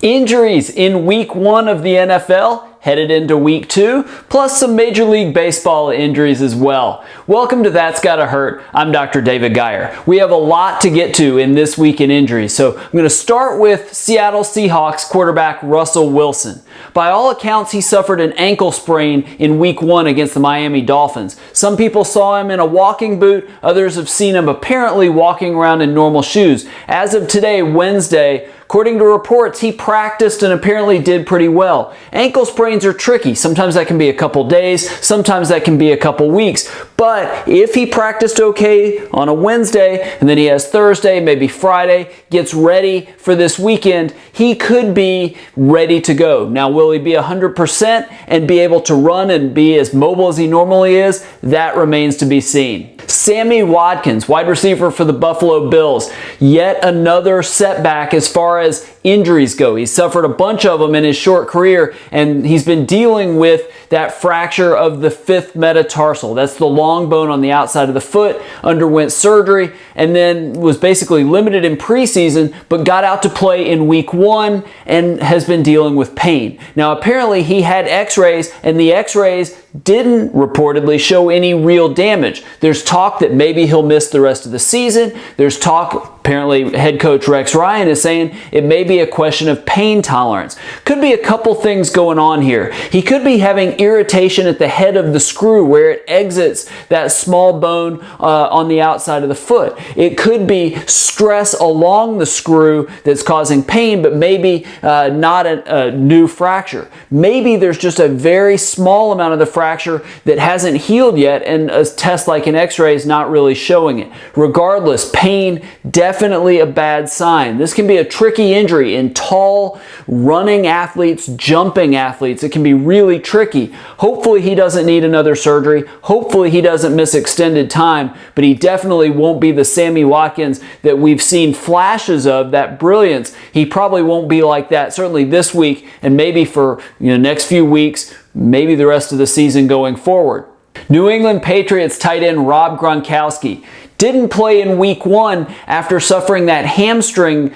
Injuries in week 1 of the NFL, headed into week 2, plus some Major League Baseball injuries as well. Welcome to That's Gotta Hurt. I'm Dr. David Geyer. We have a lot to get to in this week in injuries, so I'm going to start with Seattle Seahawks quarterback Russell Wilson. By all accounts, he suffered an ankle sprain in week 1 against the Miami Dolphins. Some people saw him in a walking boot, others have seen him apparently walking around in normal shoes. As of today, Wednesday, according to reports, he practiced and apparently did pretty well. Ankle sprains are tricky. Sometimes that can be a couple days, sometimes that can be a couple weeks. But if he practiced okay on a Wednesday, and then he has Thursday, maybe Friday, gets ready for this weekend, he could be ready to go. Now, will he be 100% and be able to run and be as mobile as he normally is? That remains to be seen. Sammy Watkins, wide receiver for the Buffalo Bills. Yet another setback as far as injuries go. He suffered a bunch of them in his short career, and he's been dealing with that fracture of the 5th metatarsal. That's the long bone on the outside of the foot. Underwent surgery and then was basically limited in preseason, but got out to play in week 1 and has been dealing with pain. Now, apparently he had x-rays, and the x-rays didn't reportedly show any real damage. There's talk that maybe he'll miss the rest of the season. There's talk, apparently head coach Rex Ryan is saying it may be a question of pain tolerance. Could be a couple things going on here. He could be having irritation at the head of the screw where it exits that small bone on the outside of the foot. It could be stress along the screw that's causing pain, but maybe not a new fracture. Maybe there's just a very small amount of the fracture that hasn't healed yet, and a test like an x-ray is not really showing it. Regardless, pain, definitely a bad sign. This can be a tricky injury in tall, running athletes, jumping athletes. It can be really tricky. Hopefully he doesn't need another surgery. Hopefully he doesn't miss extended time, but he definitely won't be the Sammy Watkins that we've seen flashes of, that brilliance. He probably won't be like that, certainly this week, and maybe for next few weeks, maybe the rest of the season going forward. New England Patriots tight end Rob Gronkowski didn't play in week 1 after suffering that hamstring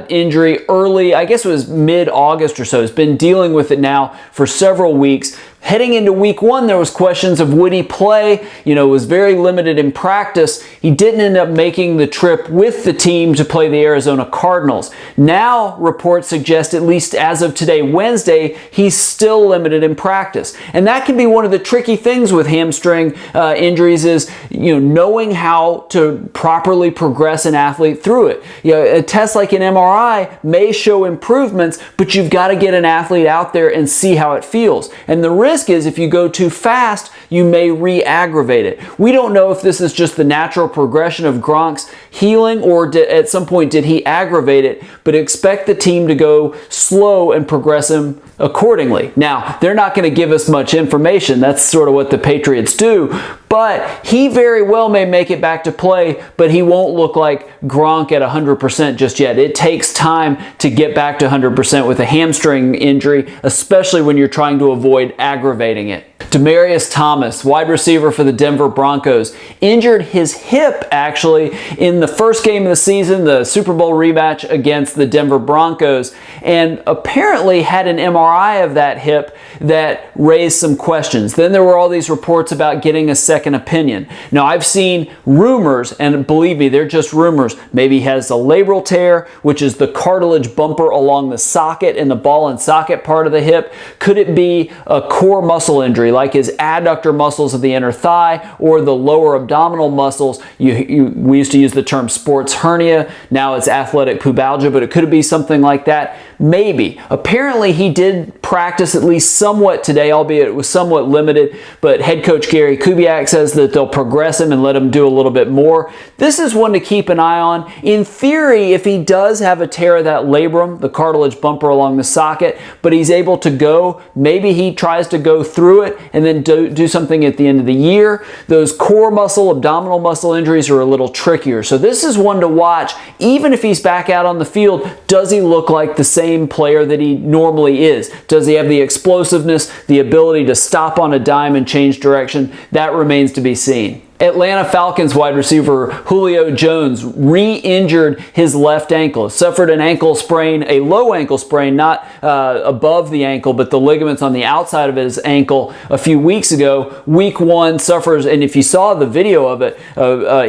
injury early, I guess it was mid-August or so. He's been dealing with it now for several weeks. Heading into week 1, there was questions of would he play. Was very limited in practice. He didn't end up making the trip with the team to play the Arizona Cardinals. Now, reports suggest, at least as of today, Wednesday, he's still limited in practice. And that can be one of the tricky things with hamstring injuries is, knowing how to properly progress an athlete through it. A test like an MRI may show improvements, but you've got to get an athlete out there and see how it feels. And the risk is if you go too fast, you may re-aggravate it. We don't know if this is just the natural progression of Gronk's healing or at some point did he aggravate it, but expect the team to go slow and progress him accordingly. Now, they're not going to give us much information. That's sort of what the Patriots do, but he very well may make it back to play, but he won't look like Gronk at 100% just yet. It takes time to get back to 100% with a hamstring injury, especially when you're trying to avoid aggravating it. Damarius Thomas, wide receiver for the Denver Broncos, injured his hip actually in the first game of the season, the Super Bowl rematch against the Denver Broncos, and apparently had an MRI of that hip that raised some questions. Then there were all these reports about getting a second opinion. Now, I've seen rumors, and believe me, they're just rumors. Maybe he has a labral tear, which is the cartilage bumper along the socket and the ball and socket part of the hip. Could it be a core muscle injury, like his adductor muscles of the inner thigh or the lower abdominal muscles? We used to use the term sports hernia. Now it's athletic pubalgia, but it could be something like that. Maybe. Apparently he did practice at least somewhat today, albeit it was somewhat limited, but head coach Gary Kubiak says that they'll progress him and let him do a little bit more. This is one to keep an eye on. In theory, if he does have a tear of that labrum, the cartilage bumper along the socket, but he's able to go, maybe he tries to go through it and then do something at the end of the year. Those core muscle, abdominal muscle injuries are a little trickier. So this is one to watch. Even if he's back out on the field, does he look like the same player that he normally is? Does he have the explosiveness, the ability to stop on a dime and change direction? That remains to be seen. Atlanta Falcons wide receiver Julio Jones re-injured his left ankle. Suffered an ankle sprain, a low ankle sprain, not above the ankle, but the ligaments on the outside of his ankle a few weeks ago. Week 1 suffers, and if you saw the video of it,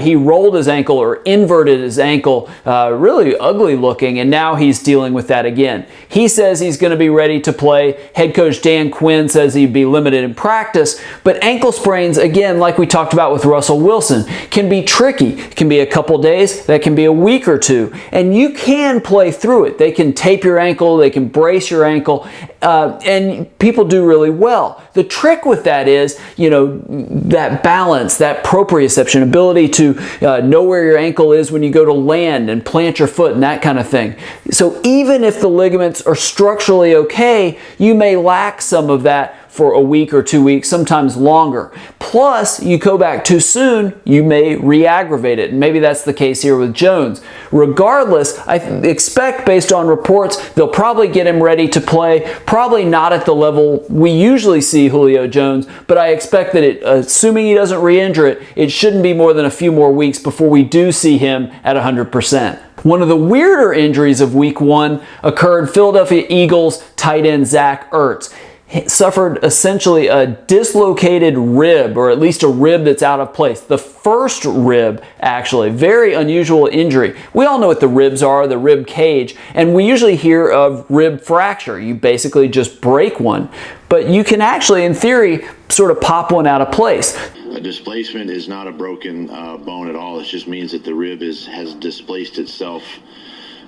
he rolled his ankle or inverted his ankle, really ugly looking, and now he's dealing with that again. He says he's going to be ready to play. Head coach Dan Quinn says he'd be limited in practice, but ankle sprains, again, like we talked about with Russell Wilson, can be tricky. It can be a couple days, that can be a week or two, and you can play through it. They can tape your ankle, they can brace your ankle, and people do really well. The trick with that is, that balance, that proprioception, ability to know where your ankle is when you go to land and plant your foot and that kind of thing. So even if the ligaments are structurally okay, you may lack some of that for a week or 2 weeks, sometimes longer. Plus, you go back too soon, you may re-aggravate it. And maybe that's the case here with Jones. Regardless, I expect, based on reports, they'll probably get him ready to play. Probably not at the level we usually see Julio Jones, but I expect that assuming he doesn't re-injure it, it shouldn't be more than a few more weeks before we do see him at 100%. One of the weirder injuries of Week 1 occurred Philadelphia Eagles tight end Zach Ertz. He suffered essentially a dislocated rib, or at least a rib that's out of place. The first rib, actually. Very unusual injury. We all know what the ribs are, the rib cage, and we usually hear of rib fracture. You basically just break one. But you can actually, in theory, sort of pop one out of place. A displacement is not a broken bone at all. It just means that the rib has displaced itself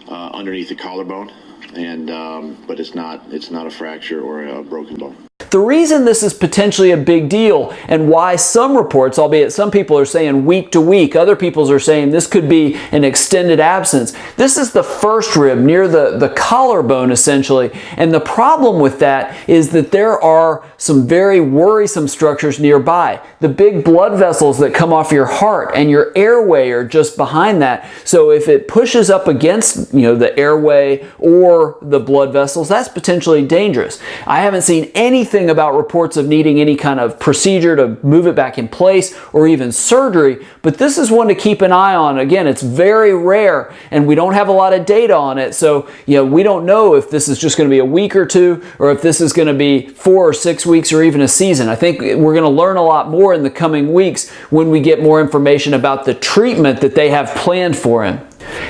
underneath the collarbone. But it's not a fracture or a broken bone. The reason this is potentially a big deal, and why some reports, albeit some people are saying week to week, other people are saying this could be an extended absence. This is the first rib near the collarbone, essentially. And the problem with that is that there are some very worrisome structures nearby. The big blood vessels that come off your heart and your airway are just behind that. So if it pushes up against, the airway or the blood vessels, that's potentially dangerous. I haven't seen anything about reports of needing any kind of procedure to move it back in place or even surgery, but this is one to keep an eye on. Again, it's very rare and we don't have a lot of data on it, so we don't know if this is just going to be a week or two or if this is going to be 4 or 6 weeks or even a season. I think we're going to learn a lot more in the coming weeks when we get more information about the treatment that they have planned for him.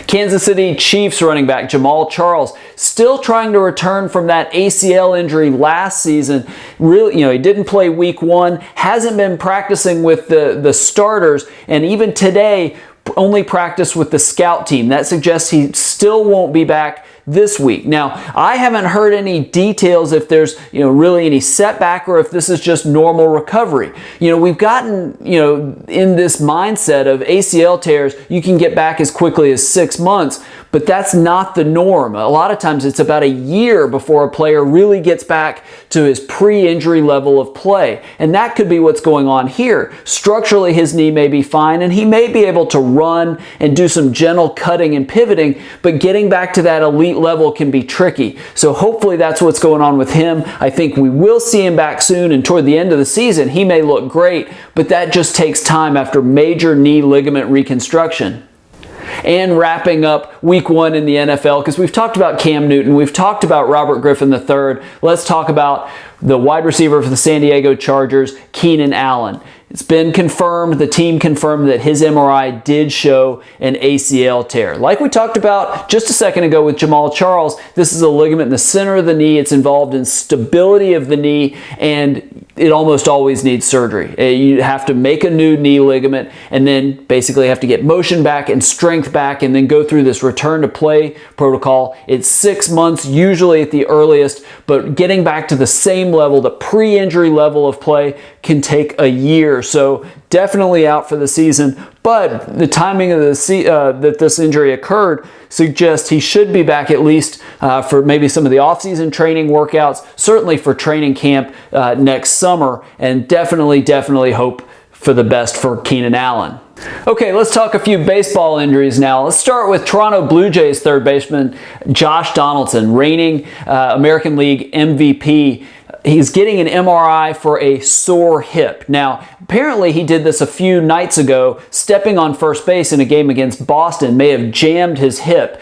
Kansas City Chiefs running back Jamaal Charles still trying to return from that ACL injury last season. Really, he didn't play Week 1, hasn't been practicing with the starters, and even today only practiced with the scout team. That suggests he still won't be back this week. Now, I haven't heard any details if there's, really any setback or if this is just normal recovery. We've gotten, in this mindset of ACL tears, you can get back as quickly as 6 months, but that's not the norm. A lot of times it's about a year before a player really gets back to his pre-injury level of play. And that could be what's going on here. Structurally, his knee may be fine and he may be able to run and do some gentle cutting and pivoting, but getting back to that elite level can be tricky. So hopefully that's what's going on with him. I think we will see him back soon, and toward the end of the season he may look great, but that just takes time after major knee ligament reconstruction. And wrapping up Week 1 in the NFL, because we've talked about Cam Newton, we've talked about Robert Griffin III, let's talk about the wide receiver for the San Diego Chargers, Keenan Allen. It's been confirmed, the team confirmed that his MRI did show an ACL tear. Like we talked about just a second ago with Jamaal Charles, this is a ligament in the center of the knee. It's involved in stability of the knee, and it almost always needs surgery. You have to make a new knee ligament and then basically have to get motion back and strength back and then go through this return to play protocol. It's 6 months usually at the earliest, but getting back to the same level, the pre-injury level of play, can take a year. So definitely out for the season, but the timing of that this injury occurred suggests he should be back at least for maybe some of the off-season training workouts, certainly for training camp next summer, and definitely hope for the best for Keenan Allen. Okay, let's talk a few baseball injuries now. Let's start with Toronto Blue Jays third baseman Josh Donaldson, reigning American League MVP. he's getting an MRI for a sore hip. Now, apparently he did this a few nights ago, stepping on first base in a game against Boston, may have jammed his hip.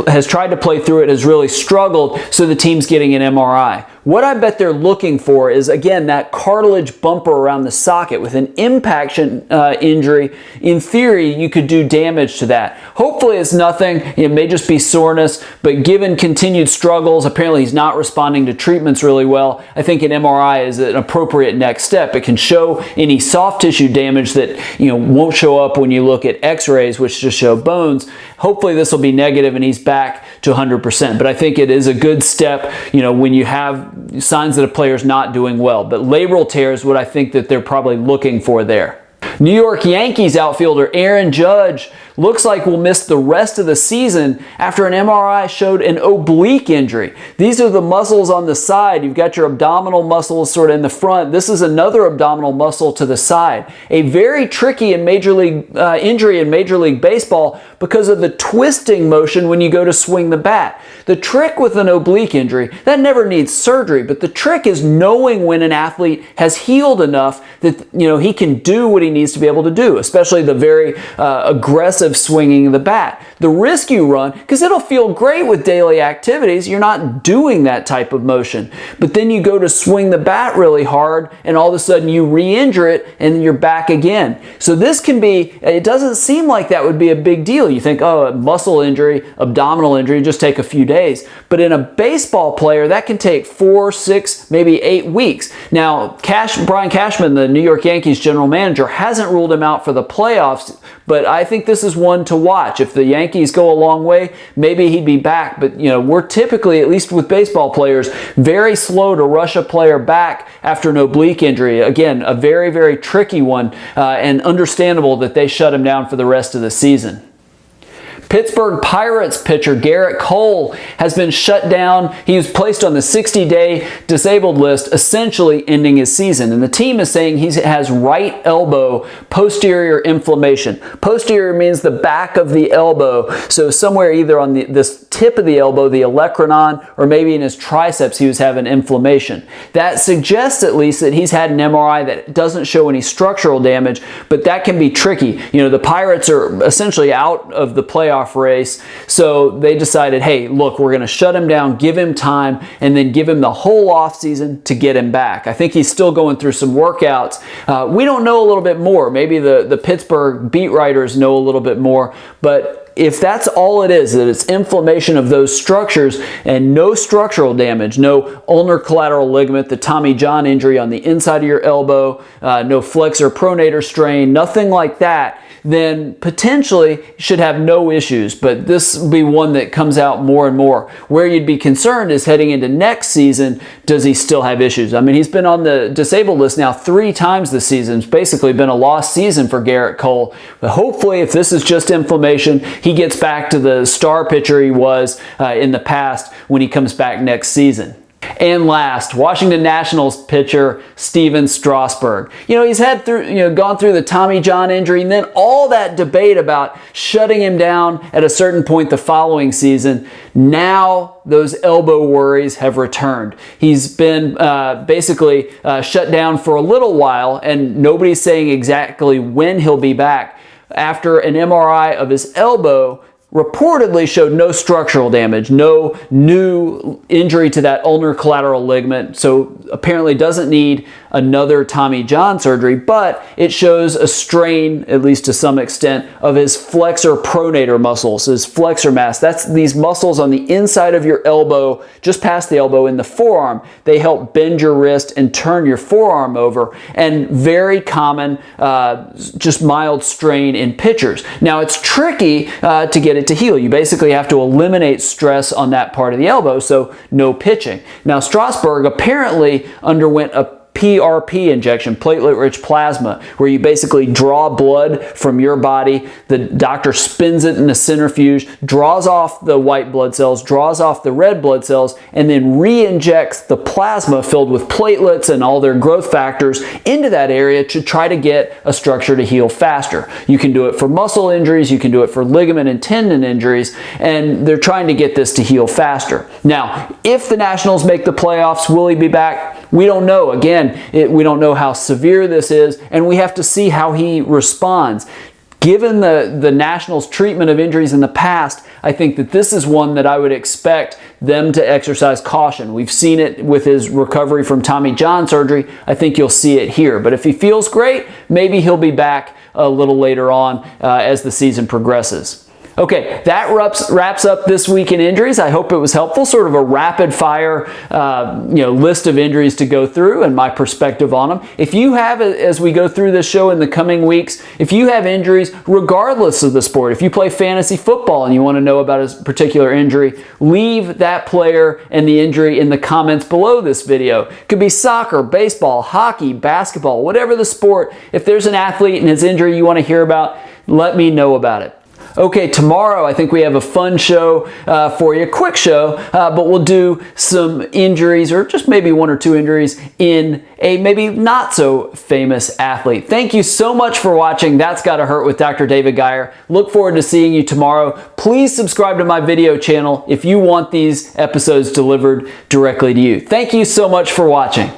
Has tried to play through it, has really struggled, so the team's getting an MRI. What I bet they're looking for is, again, that cartilage bumper around the socket. With an impact injury, in theory, you could do damage to that. Hopefully it's nothing. It may just be soreness, but given continued struggles, apparently he's not responding to treatments really well, I think an MRI is an appropriate next step. It can show any soft tissue damage that won't show up when you look at x-rays, which just show bones. Hopefully this will be negative and he's back to 100%. But I think it is a good step, when you have signs that a player's not doing well. But labral tear is what I think that they're probably looking for there. New York Yankees outfielder Aaron Judge looks like will miss the rest of the season after an MRI showed an oblique injury. These are the muscles on the side. You've got your abdominal muscles sort of in the front. This is another abdominal muscle to the side. A very tricky injury in Major League Baseball because of the twisting motion when you go to swing the bat. The trick with an oblique injury, that never needs surgery, but the trick is knowing when an athlete has healed enough that he can do what he needs to be able to do, especially the very aggressive swinging of the bat. The risk you run, because it'll feel great with daily activities, you're not doing that type of motion. But then you go to swing the bat really hard and all of a sudden you re-injure it and then you're back again. So this can be, it doesn't seem like that would be a big deal. You think, oh, a muscle injury, abdominal injury, just take a few days. But in a baseball player, that can take 4, 6, maybe 8 weeks. Now, Brian Cashman, the New York Yankees general manager, hasn't ruled him out for the playoffs, but I think this is one to watch. If the Yankees go a long way, maybe he'd be back. But, we're typically, at least with baseball players, very slow to rush a player back after an oblique injury. Again, a very, very tricky one, and understandable that they shut him down for the rest of the season. Pittsburgh Pirates pitcher Garrett Cole has been shut down. He was placed on the 60-day disabled list, essentially ending his season. And the team is saying he has right elbow posterior inflammation. Posterior means the back of the elbow. So somewhere either on this tip of the elbow, the olecranon, or maybe in his triceps, he was having inflammation. That suggests at least that he's had an MRI that doesn't show any structural damage, but that can be tricky. The Pirates are essentially out of the playoff race, so they decided, hey, look, we're going to shut him down, give him time, and then give him the whole offseason to get him back. I think he's still going through some workouts. We don't know a little bit more. Maybe the Pittsburgh beat writers know a little bit more, but if that's all it is, that it's inflammation of those structures and no structural damage, no ulnar collateral ligament, the Tommy John injury on the inside of your elbow, no flexor pronator strain, nothing like that, then potentially should have no issues. But this will be one that comes out more and more. Where you'd be concerned is heading into next season, does he still have issues? I mean, he's been on the disabled list now 3 times this season. It's basically been a lost season for Garrett Cole. But hopefully, if this is just inflammation, he gets back to the star pitcher he was in the past when he comes back next season. And last, Washington Nationals pitcher Stephen Strasberg. He's gone through the Tommy John injury and then all that debate about shutting him down at a certain point the following season. Now those elbow worries have returned. He's been basically shut down for a little while, and nobody's saying exactly when he'll be back. After an MRI of his elbow reportedly showed no structural damage, no new injury to that ulnar collateral ligament, so apparently doesn't need another Tommy John surgery, but it shows a strain, at least to some extent, of his flexor pronator muscles, his flexor mass. That's these muscles on the inside of your elbow, just past the elbow in the forearm. They help bend your wrist and turn your forearm over, and very common, just mild strain in pitchers. Now, it's tricky to get it to heal. You basically have to eliminate stress on that part of the elbow, so no pitching. Now, Strasberg apparently underwent a PRP injection, platelet-rich plasma, where you basically draw blood from your body. The doctor spins it in a centrifuge, draws off the white blood cells, draws off the red blood cells, and then re-injects the plasma filled with platelets and all their growth factors into that area to try to get a structure to heal faster. You can do it for muscle injuries, you can do it for ligament and tendon injuries, and they're trying to get this to heal faster. Now, if the Nationals make the playoffs, will he be back? We don't know. Again, we don't know how severe this is, and we have to see how he responds. Given the Nationals' treatment of injuries in the past, I think that this is one that I would expect them to exercise caution. We've seen it with his recovery from Tommy John surgery. I think you'll see it here. But if he feels great, maybe he'll be back a little later on as the season progresses. Okay, that wraps up this week in injuries. I hope it was helpful, sort of a rapid fire list of injuries to go through and my perspective on them. If you have, as we go through this show in the coming weeks, if you have injuries regardless of the sport, if you play fantasy football and you want to know about a particular injury, leave that player and the injury in the comments below this video. It could be soccer, baseball, hockey, basketball, whatever the sport. If there's an athlete and his injury you want to hear about, let me know about it. Okay, tomorrow I think we have a fun show for you, quick show, but we'll do some injuries, or just maybe one or two injuries in a maybe not so famous athlete. Thank you so much for watching That's Gotta Hurt with Dr. David Geyer. Look forward to seeing you tomorrow. Please subscribe to my video channel if you want these episodes delivered directly to you. Thank you so much for watching.